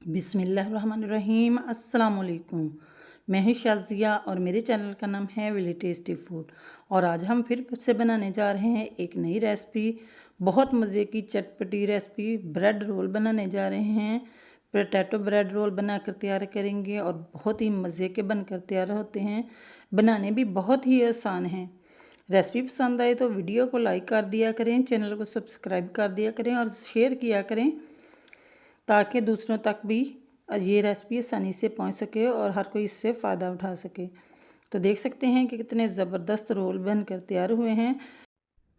बिस्मिल्लाहिर्रहमानिर्रहीम अस्सलाम वालेकुम। मैं ही शाज़िया और मेरे चैनल का नाम है विली टेस्टी फूड। और आज हम फिर से बनाने जा रहे हैं एक नई रेसिपी, बहुत मज़े की चटपटी रेसिपी। ब्रेड रोल बनाने जा रहे हैं। पोटैटो ब्रेड रोल बनाकर तैयार करेंगे और बहुत ही मज़े के बनकर तैयार होते हैं। बनाने भी बहुत ही आसान हैं। रेसिपी पसंद आए तो वीडियो को लाइक कर दिया करें, चैनल को सब्सक्राइब कर दिया करें और शेयर किया करें ताकि दूसरों तक भी ये रेसिपी आसानी से पहुंच सके और हर कोई इससे फ़ायदा उठा सके। तो देख सकते हैं कि कितने ज़बरदस्त रोल बनकर तैयार हुए हैं।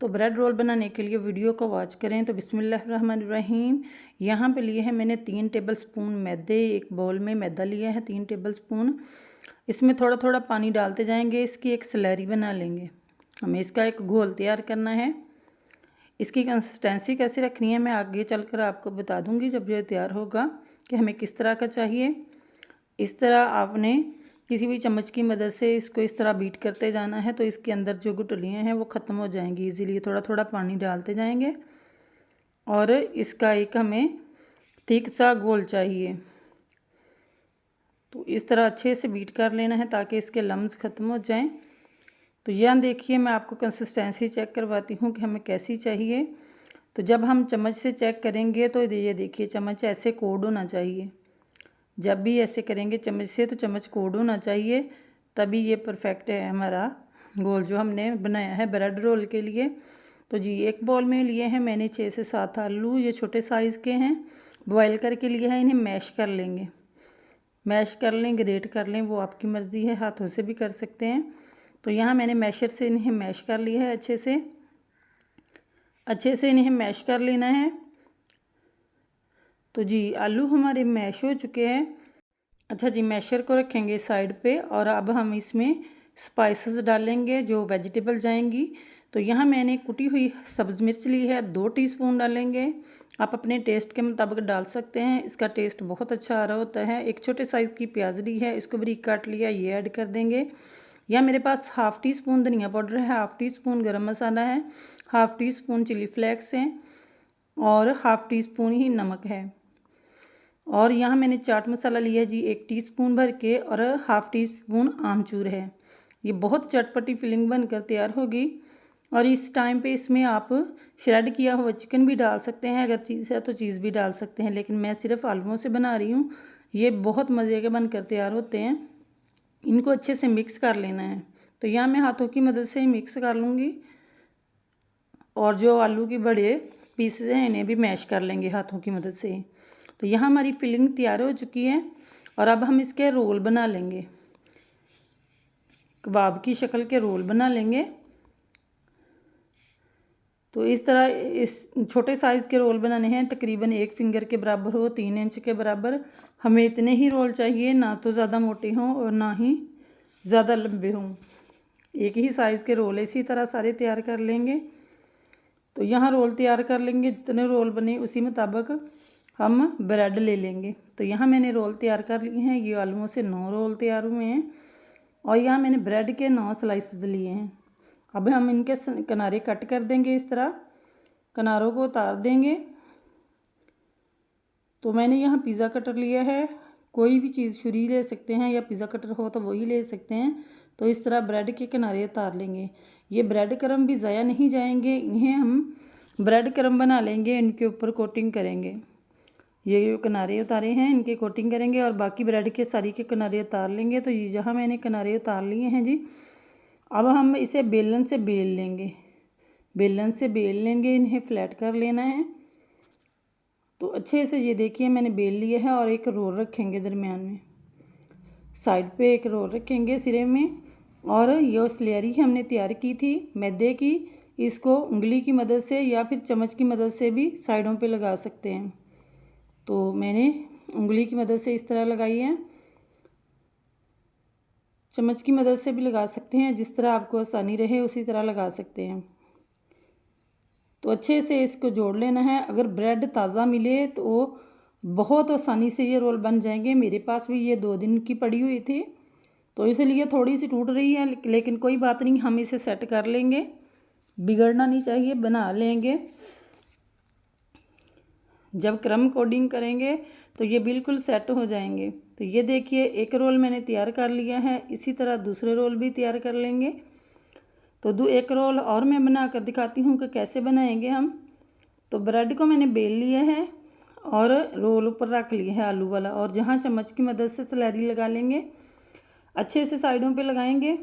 तो ब्रेड रोल बनाने के लिए वीडियो को वॉच करें। तो बिस्मिल्लाहिर्रहमानिर्रहीम। यहाँ पे लिए हैं मैंने 3 टेबलस्पून मैदे। एक बाउल में मैदा लिया है 3 टेबलस्पून। इसमें थोड़ा थोड़ा पानी डालते जाएंगे। इसकी एक स्लैरी बना लेंगे। हमें इसका एक घोल तैयार करना है। इसकी कंसिस्टेंसी कैसे रखनी है मैं आगे चलकर आपको बता दूंगी जब ये तैयार होगा कि हमें किस तरह का चाहिए। इस तरह आपने किसी भी चम्मच की मदद से इसको इस तरह बीट करते जाना है तो इसके अंदर जो गुठलियाँ हैं वो ख़त्म हो जाएंगी। इजीलिए थोड़ा थोड़ा पानी डालते जाएंगे और इसका एक हमें थिक सा घोल चाहिए। तो इस तरह अच्छे से बीट कर लेना है ताकि इसके लम्स ख़त्म हो जाएं। तो यहाँ देखिए मैं आपको कंसिस्टेंसी चेक करवाती हूँ कि हमें कैसी चाहिए। तो जब हम चम्मच से चेक करेंगे तो ये देखिए चम्मच ऐसे कोड होना चाहिए। जब भी ऐसे करेंगे चम्मच से तो चम्मच कोड होना चाहिए, तभी ये परफेक्ट है हमारा गोल जो हमने बनाया है ब्रेड रोल के लिए। तो जी एक बाउल में लिए हैं मैंने 6 से 7 आलू, ये छोटे साइज़ के हैं। बॉयल करके लिए हैं, इन्हें मैश कर लेंगे। मैश कर लें, ग्रेट कर लें, वो आपकी मर्ज़ी है, हाथों से भी कर सकते हैं। तो यहाँ मैंने मैशर से इन्हें मैश कर लिया है। अच्छे से इन्हें मैश कर लेना है। तो जी आलू हमारे मैश हो चुके हैं। अच्छा जी मैशर को रखेंगे साइड पे और अब हम इसमें स्पाइसेस डालेंगे जो वेजिटेबल जाएंगी। तो यहाँ मैंने कुटी हुई सब्ज़ मिर्च ली है, 2 टीस्पून डालेंगे। आप अपने टेस्ट के मुताबिक डाल सकते हैं, इसका टेस्ट बहुत अच्छा आ रहा होता है। एक छोटे साइज़ की प्याज ली है, इसको बारीक काट लिया, ये ऐड कर देंगे। या मेरे पास हाफ़ टी स्पून धनिया पाउडर है, half teaspoon garam masala है, half teaspoon chilli flakes हैं और हाफ़ टी स्पून ही नमक है। और यहाँ मैंने चाट मसाला लिया है जी 1 टीस्पून भर के और हाफ़ टी स्पून आमचूर है। ये बहुत चटपटी फिलिंग बनकर तैयार होगी। और इस टाइम पे इसमें आप श्रेड किया हुआ चिकन भी डाल सकते हैं, अगर चीज़ है तो चीज़ भी डाल सकते हैं, लेकिन मैं सिर्फ आलूओं से बना रही हूँ। ये बहुत मज़े के बनकर तैयार होते हैं। इनको अच्छे से मिक्स कर लेना है। तो यहाँ मैं हाथों की मदद से ही मिक्स कर लूँगी और जो आलू के बड़े पीसेस हैं इन्हें भी मैश कर लेंगे हाथों की मदद से। तो यहाँ हमारी फिलिंग तैयार हो चुकी है और अब हम इसके रोल बना लेंगे, कबाब की शक्ल के रोल बना लेंगे। तो इस तरह इस छोटे साइज़ के रोल बनाने हैं, तकरीबन 1 फिंगर के बराबर हो, 3 इंच के बराबर। हमें इतने ही रोल चाहिए, ना तो ज़्यादा मोटे हों और ना ही ज़्यादा लंबे हों। एक ही साइज़ के रोल इसी तरह सारे तैयार कर लेंगे। तो यहाँ रोल तैयार कर लेंगे, जितने रोल बने उसी मुताबिक हम ब्रेड ले लेंगे। तो यहाँ मैंने रोल तैयार कर लिए हैं, ये आलूओं से 9 रोल तैयार हुए हैं और यहाँ मैंने ब्रेड के 9 स्लाइसेस लिए हैं। अब हम इनके किनारे कट कर देंगे, इस तरह किनारों को उतार देंगे। तो मैंने यहाँ पिज़्ज़ा कटर लिया है, कोई भी चीज़ छुरी ले सकते हैं या पिज़्ज़ा कटर हो तो वही ले सकते हैं। तो इस तरह ब्रेड के किनारे उतार लेंगे। ये ब्रेड क्रम भी ज़ाया नहीं जाएंगे, इन्हें हम ब्रेड क्रम बना लेंगे, इनके ऊपर कोटिंग करेंगे। ये किनारे उतारे हैं इनके कोटिंग करेंगे और बाकी ब्रेड के सारी के किनारे उतार लेंगे। तो ये जहाँ मैंने किनारे उतार लिए हैं जी, अब हम इसे बेलन से बेल लेंगे। बेलन से बेल लेंगे, इन्हें फ्लैट कर लेना है। तो अच्छे से ये देखिए मैंने बेल लिया है और एक रोल रखेंगे दरमियान में, साइड पे एक रोल रखेंगे सिरे में। और ये स्लेरी हमने तैयार की थी मैदे की, इसको उंगली की मदद से या फिर चम्मच की मदद से भी साइडों पे लगा सकते हैं। तो मैंने उंगली की मदद से इस तरह लगाई है, चम्मच की मदद से भी लगा सकते हैं, जिस तरह आपको आसानी रहे उसी तरह लगा सकते हैं। तो अच्छे से इसको जोड़ लेना है। अगर ब्रेड ताज़ा मिले तो बहुत आसानी से ये रोल बन जाएंगे। मेरे पास भी ये 2 दिन की पड़ी हुई थी तो इसलिए थोड़ी सी टूट रही है, लेकिन कोई बात नहीं, हम इसे सेट कर लेंगे, बिगड़ना नहीं चाहिए, बना लेंगे। जब क्रम कोडिंग करेंगे तो ये बिल्कुल सेट हो जाएंगे। तो ये देखिए एक रोल मैंने तैयार कर लिया है, इसी तरह दूसरे रोल भी तैयार कर लेंगे। तो एक रोल और मैं बना कर दिखाती हूँ कि कैसे बनाएंगे हम। तो ब्रेड को मैंने बेल लिया है और रोल ऊपर रख लिया है आलू वाला, और जहाँ चम्मच की मदद से सैलरी लगा लेंगे, अच्छे से साइडों पे लगाएंगे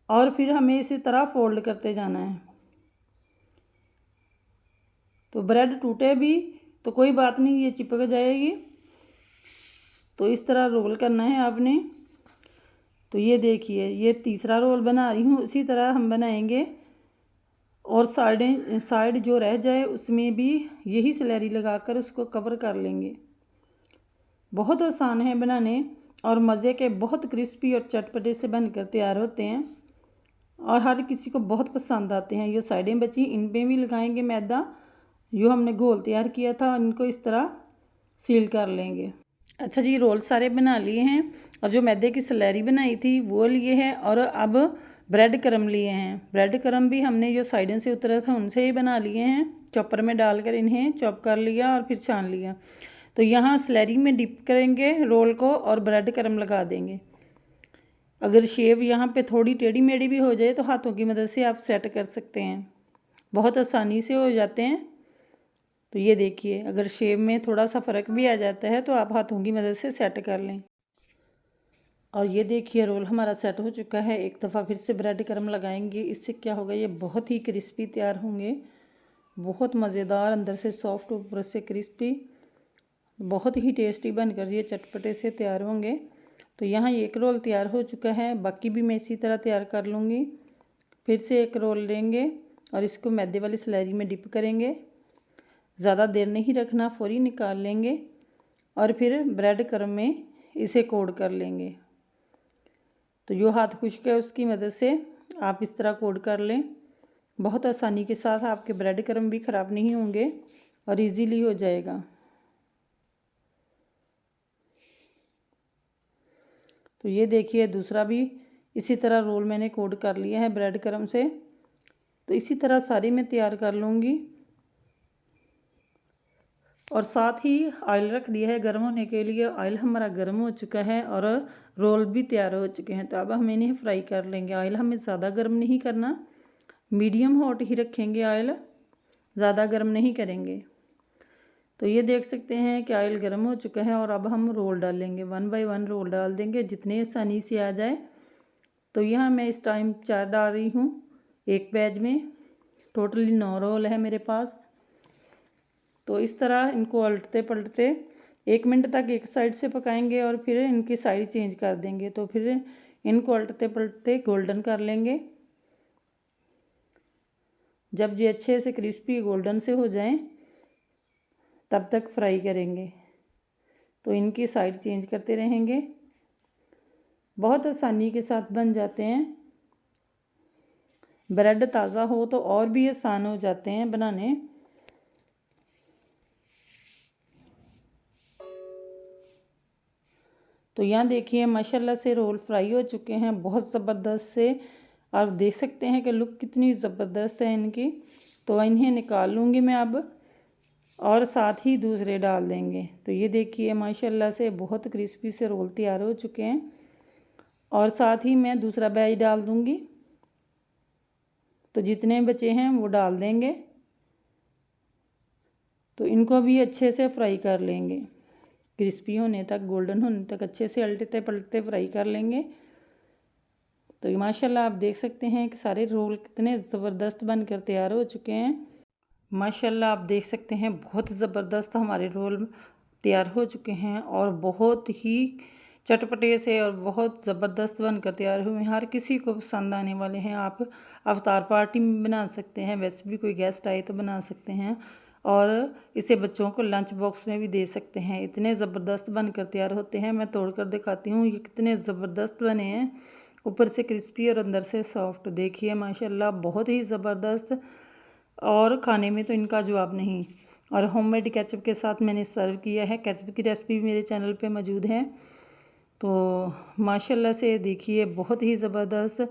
और फिर हमें इसी तरह फोल्ड करते जाना है। तो ब्रेड टूटे भी तो कोई बात नहीं, ये चिपक जाएगी। तो इस तरह रोल करना है आपने। तो ये देखिए ये तीसरा रोल बना रही हूँ, इसी तरह हम बनाएंगे और साइड जो रह जाए उसमें भी यही सैलरी लगाकर उसको कवर कर लेंगे। बहुत आसान है बनाने और मज़े के, बहुत क्रिस्पी और चटपटे से बनकर तैयार होते हैं और हर किसी को बहुत पसंद आते हैं। ये साइडें बची, इन पे भी लगाएंगे मैदा, जो हमने घोल तैयार किया था, इनको इस तरह सील कर लेंगे। अच्छा जी, रोल सारे बना लिए हैं और जो मैदे की सैलरी बनाई थी वो लिए हैं, और अब ब्रेड क्रम लिए हैं। ब्रेड क्रम भी हमने जो साइडों से उतरा था उनसे ही बना लिए हैं। चॉपर में डालकर इन्हें चॉप कर लिया और फिर छान लिया। तो यहाँ सैलरी में डिप करेंगे रोल को और ब्रेड क्रम लगा देंगे। अगर शेव यहाँ पे थोड़ी टेढ़ी मेढ़ी भी हो जाए तो हाथों की मदद से आप सेट कर सकते हैं, बहुत आसानी से हो जाते हैं। तो ये देखिए अगर शेव में थोड़ा सा फ़र्क भी आ जाता है तो आप हाथों की मदद से सेट कर लें। और ये देखिए रोल हमारा सेट हो चुका है। एक दफ़ा फिर से ब्रेड क्रम लगाएंगे, इससे क्या होगा, ये बहुत ही क्रिस्पी तैयार होंगे, बहुत मज़ेदार, अंदर से सॉफ्ट ऊपर से क्रिस्पी, बहुत ही टेस्टी बनकर ये चटपटे से तैयार होंगे। तो यहाँ एक रोल तैयार हो चुका है, बाकी भी मैं इसी तरह तैयार कर लूँगी। फिर से एक रोल लेंगे और इसको मैदे वाली सैलरी में डिप करेंगे। ज़्यादा देर नहीं रखना, फौरी निकाल लेंगे और फिर ब्रेड क्रम में इसे कोड कर लेंगे। तो जो हाथ खुश्क है उसकी मदद से आप इस तरह कोड कर लें। बहुत आसानी के साथ आपके ब्रेड क्रम भी ख़राब नहीं होंगे और इजीली हो जाएगा। तो ये देखिए दूसरा भी इसी तरह रोल मैंने कोड कर लिया है ब्रेड क्रम से। तो इसी तरह सारी मैं तैयार कर लूँगी और साथ ही ऑयल रख दिया है गर्म होने के लिए। ऑयल हमारा गर्म हो चुका है और रोल भी तैयार हो चुके हैं। तो अब हम इन्हें फ्राई कर लेंगे। ऑयल हमें ज़्यादा गर्म नहीं करना, मीडियम हॉट ही रखेंगे, ऑयल ज़्यादा गर्म नहीं करेंगे। तो ये देख सकते हैं कि ऑयल गर्म हो चुका है और अब हम रोल डालेंगे, 1 बाय 1 रोल डाल देंगे जितने आसानी से आ जाए। तो यहाँ मैं इस टाइम 4 डाल रही हूँ एक बैच में, टोटली 9 रोल है मेरे पास। तो इस तरह इनको उलटते पलटते 1 मिनट तक एक साइड से पकाएंगे और फिर इनकी साइड चेंज कर देंगे। तो फिर इनको उलटते पलटते गोल्डन कर लेंगे। जब ये अच्छे से क्रिस्पी गोल्डन से हो जाएं तब तक फ्राई करेंगे। तो इनकी साइड चेंज करते रहेंगे, बहुत आसानी के साथ बन जाते हैं। ब्रेड ताज़ा हो तो और भी आसान हो जाते हैं बनाने। तो यहाँ देखिए माशाल्लाह से रोल फ्राई हो चुके हैं बहुत ज़बरदस्त से। आप देख सकते हैं कि लुक कितनी ज़बरदस्त है इनकी। तो इन्हें निकाल लूँगी मैं अब और साथ ही दूसरे डाल देंगे। तो ये देखिए माशाल्लाह से बहुत क्रिस्पी से रोल तैयार हो चुके हैं और साथ ही मैं दूसरा बैच डाल दूँगी। तो जितने बचे हैं वो डाल देंगे। तो इनको भी अच्छे से फ्राई कर लेंगे, क्रिस्पी होने तक, गोल्डन होने तक अच्छे से उलटते पलटते फ्राई कर लेंगे। तो माशाल्लाह आप देख सकते हैं कि सारे रोल कितने ज़बरदस्त बनकर तैयार हो चुके हैं। माशाल्लाह आप देख सकते हैं बहुत ज़बरदस्त हमारे रोल तैयार हो चुके हैं और बहुत ही चटपटे से और बहुत ज़बरदस्त बनकर तैयार हुए हैं। हर किसी को पसंद आने वाले हैं। आप अवतार पार्टी में बना सकते हैं, वैसे भी कोई गेस्ट आए तो बना सकते हैं और इसे बच्चों को लंच बॉक्स में भी दे सकते हैं। इतने ज़बरदस्त बनकर तैयार होते हैं। मैं तोड़ कर दिखाती हूँ ये कितने ज़बरदस्त बने हैं, ऊपर से क्रिस्पी और अंदर से सॉफ्ट। देखिए माशाल्लाह बहुत ही ज़बरदस्त और खाने में तो इनका जवाब नहीं। और होममेड केचप के साथ मैंने सर्व किया है। केचप की रेसिपी मेरे चैनल पे मौजूद है। तो माशाल्लाह से देखिए बहुत ही ज़बरदस्त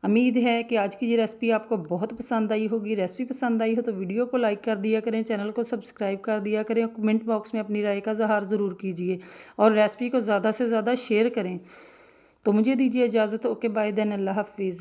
उम्मीद है कि आज की ये रेसिपी आपको बहुत पसंद आई होगी। रेसिपी पसंद आई हो तो वीडियो को लाइक कर दिया करें, चैनल को सब्सक्राइब कर दिया करें, कमेंट बॉक्स में अपनी राय का इज़हार ज़रूर कीजिए और रेसिपी को ज़्यादा से ज़्यादा शेयर करें। तो मुझे दीजिए इजाज़त। ओके बाय देन, अल्लाह हाफिज़।